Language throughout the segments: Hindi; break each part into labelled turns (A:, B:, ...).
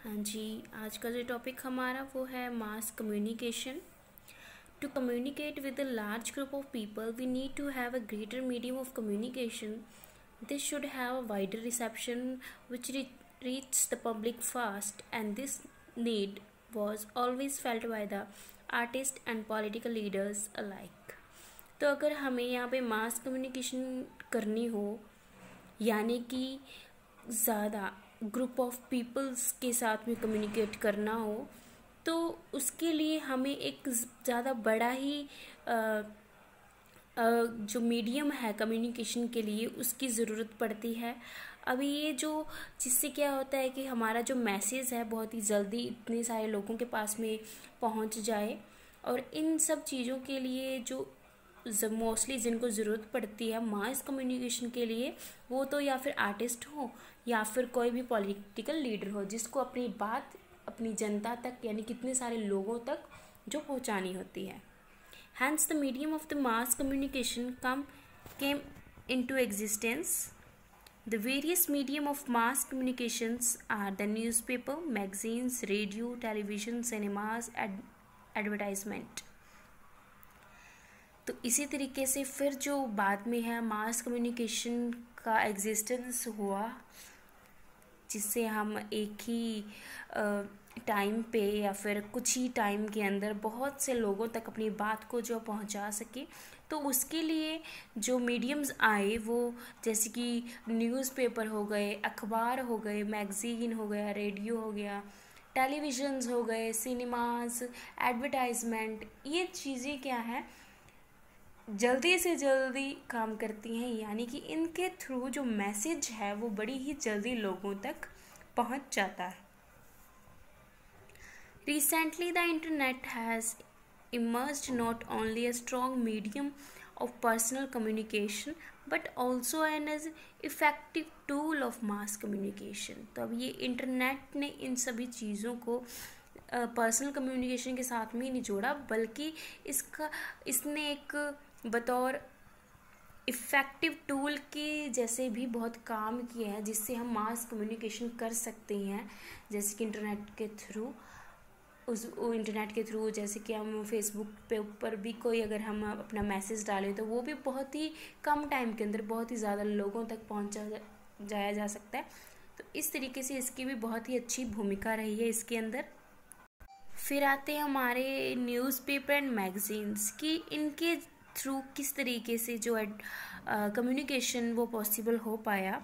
A: हाँ जी। आज का जो टॉपिक हमारा वो है mass communication. To communicate with a large group of people we need to have a greater medium of communication. This should have a wider reception which reaches the public fast, and this need was always felt by the artists and political leaders alike. तो अगर हमें यहाँ पे मास कम्युनिकेशन करनी हो, यानी कि ज़्यादा ग्रुप ऑफ पीपल्स के साथ में कम्युनिकेट करना हो, तो उसके लिए हमें एक ज़्यादा बड़ा ही जो मीडियम है कम्युनिकेशन के लिए उसकी ज़रूरत पड़ती है. अभी ये जो जिससे क्या होता है कि हमारा जो मैसेज है बहुत ही जल्दी इतने सारे लोगों के पास में पहुंच जाए. और इन सब चीज़ों के लिए जो मोस्टली जिनको ज़रूरत पड़ती है मास कम्युनिकेशन के लिए, वो तो या फिर आर्टिस्ट हो या फिर कोई भी पॉलिटिकल लीडर हो जिसको अपनी बात अपनी जनता तक यानी कितने सारे लोगों तक जो पहुंचानी होती है. Hence the medium of the mass communication came into existence. The various medium of mass communications are the newspaper, magazines, radio, television, cinemas, advertisement. तो इसी तरीके से फिर जो बाद में है मास कम्युनिकेशन का एग्जिस्टेंस हुआ, जिससे हम एक ही टाइम पे या फिर कुछ ही टाइम के अंदर बहुत से लोगों तक अपनी बात को जो पहुंचा सके. तो उसके लिए जो मीडियम्स आए वो जैसे कि न्यूज़पेपर हो गए, अखबार हो गए, मैगज़ीन हो गया, रेडियो हो गया, टेलीविज़न्स हो गए, सिनेमास, एडवर्टाइजमेंट. ये चीज़ें क्या हैं, जल्दी से जल्दी काम करती हैं, यानी कि इनके थ्रू जो मैसेज है वो बड़ी ही जल्दी लोगों तक पहुंच जाता है. Recently, the internet has emerged not only a strong medium of personal communication but also an as effective tool of mass communication. तो अब ये इंटरनेट ने इन सभी चीज़ों को पर्सनल कम्युनिकेशन के साथ में ही नहीं जोड़ा, बल्कि इसने एक बतौर इफ़ेक्टिव टूल के जैसे भी बहुत काम किया है, जिससे हम मास कम्युनिकेशन कर सकते हैं. जैसे कि इंटरनेट के थ्रू इंटरनेट के थ्रू जैसे कि हम फेसबुक पे ऊपर भी कोई अगर हम अपना मैसेज डालें तो वो भी बहुत ही कम टाइम के अंदर बहुत ही ज़्यादा लोगों तक जाया जा सकता है. तो इस तरीके से इसकी भी बहुत ही अच्छी भूमिका रही है इसके अंदर. फिर आते हैं हमारे न्यूज़पेपर एंड मैगज़ीन्स कि इनके थ्रू किस तरीके से जो कम्युनिकेशन वो पॉसिबल हो पाया.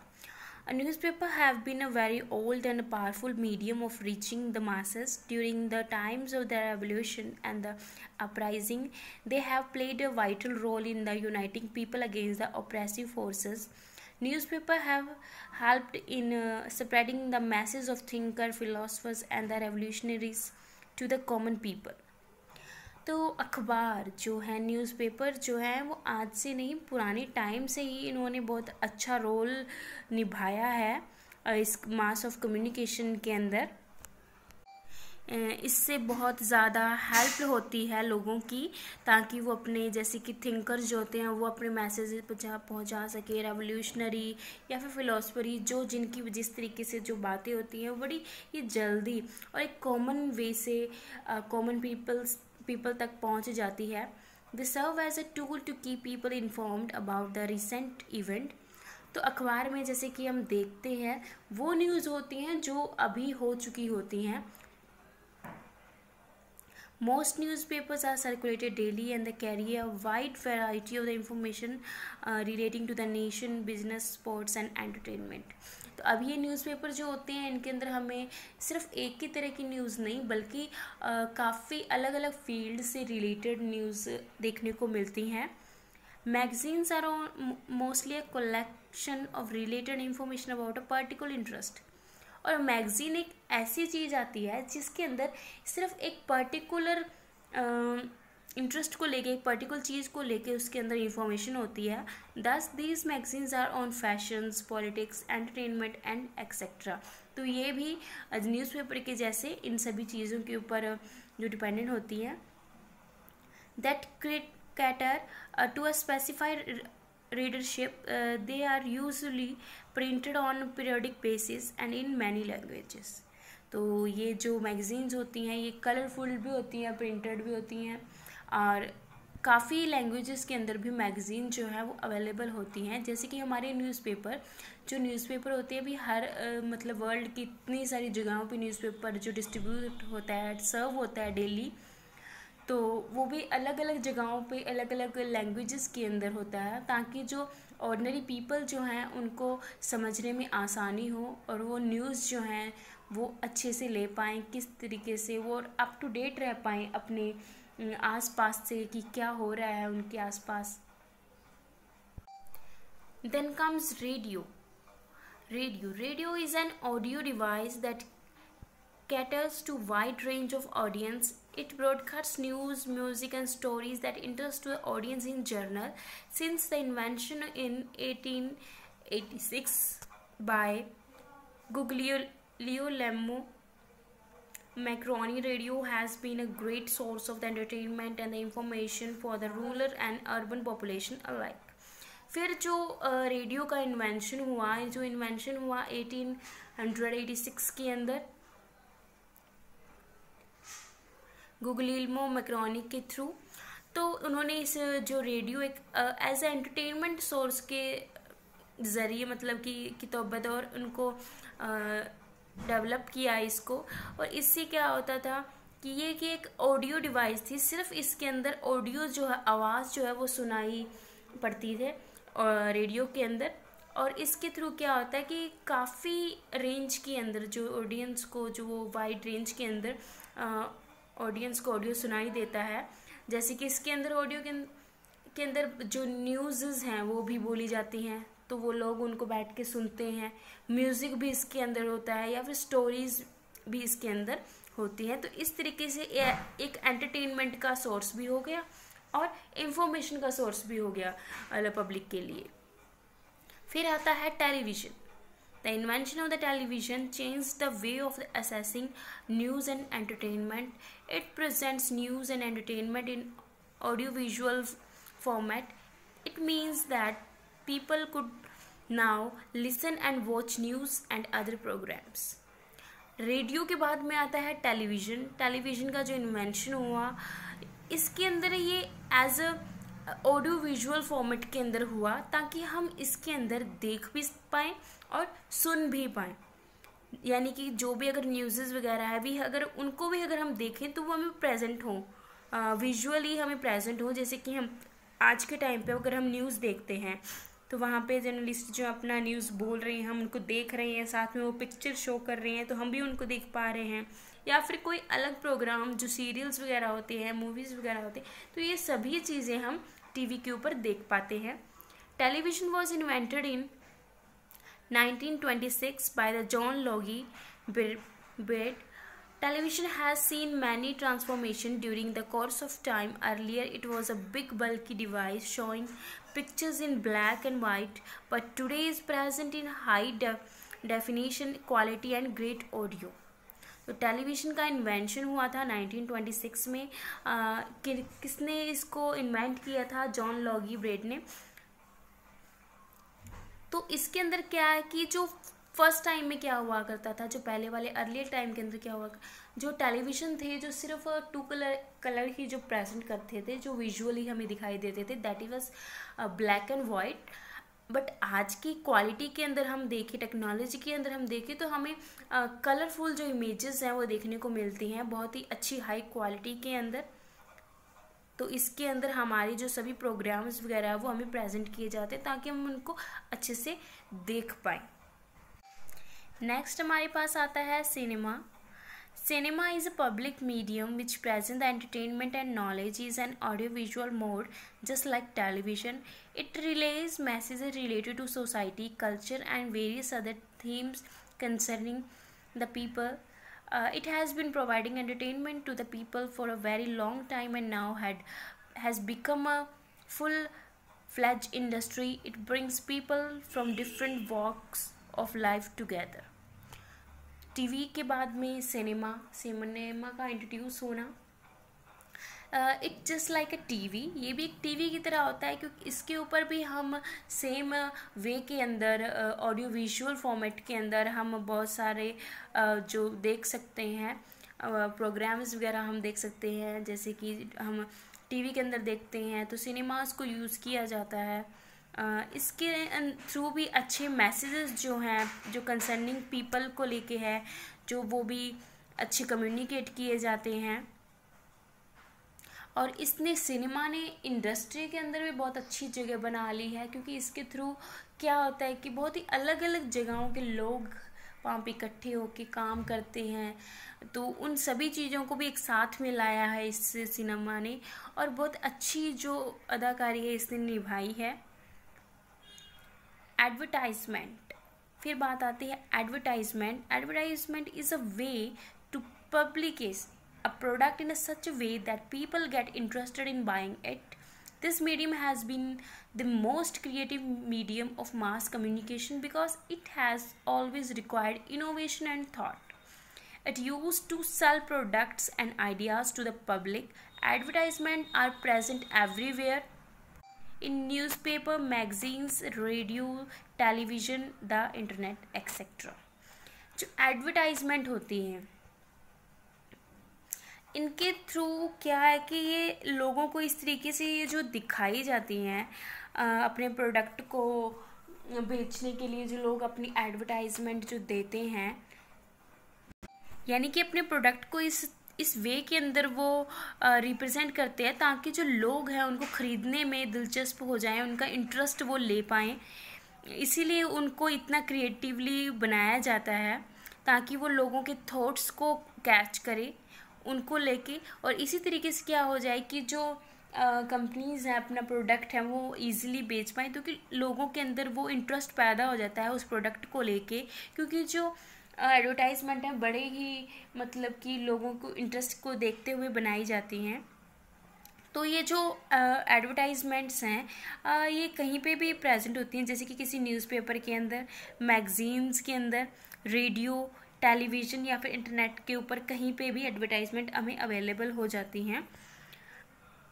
A: A newspaper have been a very old and powerful medium of reaching the masses. During the times of the revolution and the uprising, they have played a vital role in the uniting people against the oppressive forces. Newspapers have helped in spreading the message of thinkers, philosophers, and the revolutionaries to the common people. तो अखबार जो है, न्यूज़पेपर जो है, वो आज से नहीं पुराने टाइम से ही इन्होंने बहुत अच्छा रोल निभाया है इस मास ऑफ कम्युनिकेशन के अंदर. इससे बहुत ज़्यादा हेल्प होती है लोगों की, ताकि वो अपने जैसे कि थिंकर्स जो होते हैं वो अपने मैसेज पहुंचा सके. रेवोल्यूशनरी या फिर फिलोसफरी जो जिनकी जिस तरीके से जो बातें होती हैं वो बड़ी ही जल्दी और एक कॉमन वे से कॉमन पीपल तक पहुंच जाती है. They serve as a tool to keep people informed about the recent event. तो अखबार में जैसे कि हम देखते हैं वो न्यूज़ होती हैं जो अभी हो चुकी होती हैं. Most newspapers are circulated daily and they carry a wide variety of the information relating to the nation, business, sports and entertainment. तो अब ये न्यूज़पेपर जो होते हैं इनके अंदर हमें सिर्फ एक ही तरह की न्यूज़ नहीं बल्कि काफ़ी अलग अलग फील्ड से रिलेटेड न्यूज़ देखने को मिलती हैं. Magazines are mostly a collection of related information about a particular interest. और मैगज़ीन एक ऐसी चीज़ आती है जिसके अंदर सिर्फ एक पर्टिकुलर इंटरेस्ट को लेके, एक पर्टिकुलर चीज़ को लेके उसके अंदर इंफॉर्मेशन होती है. Thus these magazines are on fashions, politics, entertainment and etcetera. तो ये भी न्यूज़पेपर के जैसे इन सभी चीज़ों के ऊपर जो डिपेंडेंट होती हैं. That cater to a specified readership. They are usually printed on periodic basis and in many languages. तो ये जो मैगज़ीन्स होती हैं ये कलरफुल भी होती हैं, प्रिंटेड भी होती हैं, और काफ़ी लैंग्वेजेस के अंदर भी मैगज़ीन जो है वो अवेलेबल होती हैं। जैसे कि हमारे न्यूज़पेपर होते हैं, अभी हर मतलब वर्ल्ड की इतनी सारी जगहों पे न्यूज़पेपर जो डिस्ट्रीब्यूट होता है, सर्व होता है डेली, तो वो भी अलग अलग जगहों पे अलग अलग लैंग्वेजेस के अंदर होता है, ताकि जो ऑर्डिनरी पीपल जो हैं उनको समझने में आसानी हो और वो न्यूज़ जो हैं वो अच्छे से ले पाएँ, किस तरीके से वो अप टू डेट रह पाएँ अपने आसपास से कि क्या हो रहा है उनके आसपास। Then comes radio. Radio is an audio device that caters to wide range of audience. It broadcasts news, music and stories that interest the audience in general. Since the invention in 1886 by Guglielmo Marconi, radio has been a great source of the entertainment and the information for the rural and urban population alike. फिर जो रेडियो का इन्वेंशन हुआ 1886 के अंदर गुगलिल्मो मैक्रोनी के थ्रू, तो उन्होंने इस जो रेडियो एक एज ए एंटरटेनमेंट सोर्स के ज़रिए मतलब कि तौबतौर उनको डेवलप किया इसको। और इससे क्या होता था कि ये कि एक ऑडियो डिवाइस थी, सिर्फ इसके अंदर ऑडियो जो है आवाज़ जो है वो सुनाई पड़ती थे और रेडियो के अंदर। और इसके थ्रू क्या होता है कि काफ़ी रेंज के अंदर जो ऑडियंस को जो वो वाइड रेंज के अंदर ऑडियंस को ऑडियो सुनाई देता है। जैसे कि इसके अंदर ऑडियो के अंदर जो न्यूज़ हैं वो भी बोली जाती हैं, तो वो लोग उनको बैठ के सुनते हैं। म्यूज़िक भी इसके अंदर होता है या फिर स्टोरीज़ भी इसके अंदर होती हैं। तो इस तरीके से एक एंटरटेनमेंट का सोर्स भी हो गया और इंफॉर्मेशन का सोर्स भी हो गया पब्लिक के लिए। फिर आता है television. The invention of the television change the way of assessing news and entertainment. It presents news and entertainment in audiovisual format. It means that people could now listen and watch news and other programs. Radio के बाद में आता है टेलीविज़न। टेलीविज़न का जो इन्वेंशन हुआ इसके अंदर ये as a audio visual format के अंदर हुआ, ताकि हम इसके अंदर देख भी पाएँ और सुन भी पाएँ। यानी कि जो भी अगर न्यूज़ वगैरह है भी अगर उनको भी अगर हम देखें तो वो हमें प्रेजेंट हो, विजुअली हमें प्रेजेंट हो। जैसे कि हम आज के टाइम पे अगर हम न्यूज़ देखते हैं तो वहाँ पे जर्नलिस्ट जो अपना न्यूज़ बोल रहे हैं हम उनको देख रहे हैं, साथ में वो पिक्चर शो कर रहे हैं तो हम भी उनको देख पा रहे हैं। या फिर कोई अलग प्रोग्राम जो सीरियल्स वगैरह होते हैं, मूवीज़ वगैरह होते हैं, तो ये सभी चीज़ें हम टीवी के ऊपर देख पाते हैं। Television was invented in 1926 by the John Logie Baird. Television has seen many transformations during the course of time. Earlier, it was a big bulky device showing pictures in black and white, but today is present in high definition quality and great audio. तो टेलीविज़न का इन्वेंशन हुआ था 1926 में। किसने इसको इन्वेंट किया था? जॉन लॉगी ब्रेड ने। तो इसके अंदर क्या है कि जो फर्स्ट टाइम में क्या हुआ करता था, जो पहले वाले अर्लियर टाइम के अंदर क्या हुआ, जो टेलीविज़न थे जो सिर्फ टू कलर ही जो प्रेजेंट करते थे, जो विजुअली हमें दिखाई देते थे, that is was black and white. But आज की क्वालिटी के अंदर हम देखें, टेक्नोलॉजी के अंदर हम देखें तो हमें कलरफुल जो इमेजेस हैं वो देखने को मिलती हैं, बहुत ही अच्छी हाई क्वालिटी के अंदर। तो इसके अंदर हमारे जो सभी प्रोग्राम्स वगैरह है वो हमें प्रेजेंट किए जाते हैं ताकि हम उनको अच्छे से देख पाएँ। नेक्स्ट हमारे पास आता है cinema. Cinema is a public medium which presents the entertainment and knowledge is an audiovisual mode just like television. It relays messages related to society, culture and various other themes concerning the people. It has been providing entertainment to the people for a very long time and now has become a full-fledged industry. It brings people from different walks of life together. TV के बाद में सिनेमा का इंट्रोड्यूस होना। It just like a TV, ये भी एक टीवी की तरह होता है, क्योंकि इसके ऊपर भी हम सेम वे के अंदर ऑडियो विजुअल फॉर्मेट के अंदर हम बहुत सारे जो देख सकते हैं प्रोग्राम्स वगैरह हम देख सकते हैं। जैसे कि हम टीवी के अंदर देखते हैं तो सिनेमास को यूज़ किया जाता है। इसके थ्रू भी अच्छे मैसेजेस जो हैं, जो कंसर्निंग पीपल को लेके है, जो वो भी अच्छे कम्युनिकेट किए जाते हैं। और इसने सिनेमा ने इंडस्ट्री के अंदर भी बहुत अच्छी जगह बना ली है, क्योंकि इसके थ्रू क्या होता है कि बहुत ही अलग अलग जगहों के लोग वहाँ पे इकट्ठे होकर काम करते हैं, तो उन सभी चीज़ों को भी एक साथ में लाया है इस सिनेमा ने, और बहुत अच्छी जो अदाकारी है इसने निभाई है। एडवर्टाइजमेंट, फिर बात आती है advertisement. Advertisement is a way to publish a product in such a way that people get interested in buying it. This medium has been the most creative medium of mass communication because it has always required innovation and thought. It used to sell products and ideas to the public. Advertisements are present everywhere, in newspaper, magazines, radio, television, the internet, etc. जो एडवर्टाइजमेंट होती हैं इनके थ्रू क्या है कि ये लोगों को इस तरीके से ये जो दिखाई जाती हैं अपने प्रोडक्ट को बेचने के लिए, जो लोग अपनी एडवर्टाइजमेंट जो देते हैं, यानी कि अपने प्रोडक्ट को इस वे के अंदर वो रिप्रेजेंट करते हैं ताकि जो लोग हैं उनको ख़रीदने में दिलचस्प हो जाएं, उनका इंटरेस्ट वो ले पाएँ। इसीलिए उनको इतना क्रिएटिवली बनाया जाता है ताकि वो लोगों के थॉट्स को कैच करे, उनको लेके, और इसी तरीके से क्या हो जाए कि जो कंपनीज़ हैं अपना प्रोडक्ट है वो इजीली बेच पाएँ, क्योंकि लोगों के अंदर वो इंटरेस्ट पैदा हो जाता है उस प्रोडक्ट को लेके। क्योंकि जो एडवर्टाइजमेंट है बड़े ही मतलब कि लोगों को इंटरेस्ट को देखते हुए बनाई जाती हैं। तो ये जो एडवर्टाइजमेंट्स हैं ये कहीं पे भी प्रेजेंट होती हैं, जैसे कि किसी न्यूज़पेपर के अंदर, मैगजीन्स के अंदर, रेडियो, टेलीविज़न या फिर इंटरनेट के ऊपर कहीं पे भी एडवर्टाइजमेंट हमें अवेलेबल हो जाती हैं।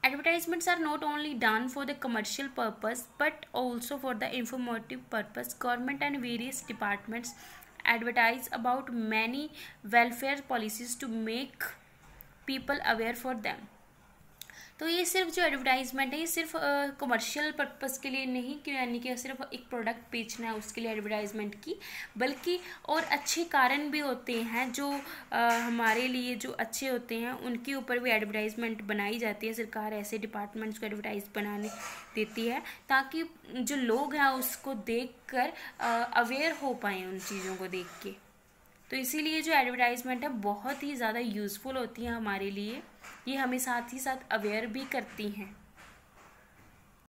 A: Advertisements are not only done for the commercial purpose but also for the informative purpose. Government and various departments advertise about many welfare policies to make people aware for them. तो ये सिर्फ जो एडवर्टाइजमेंट है ये सिर्फ कमर्शियल पर्पस के लिए नहीं, कि यानी कि सिर्फ एक प्रोडक्ट बेचना है उसके लिए एडवर्टाइजमेंट की, बल्कि और अच्छे कारण भी होते हैं जो हमारे लिए जो अच्छे होते हैं उनके ऊपर भी एडवर्टाइजमेंट बनाई जाती है। सरकार ऐसे डिपार्टमेंट्स को एडवर्टाइज बनाने देती है ताकि जो लोग हैं उसको देखकर अवेयर हो पाएँ उन चीज़ों को देख के। तो इसीलिए जो एडवर्टाइजमेंट है बहुत ही ज़्यादा यूज़फुल होती है हमारे लिए, ये हमें साथ ही साथ अवेयर भी करती हैं।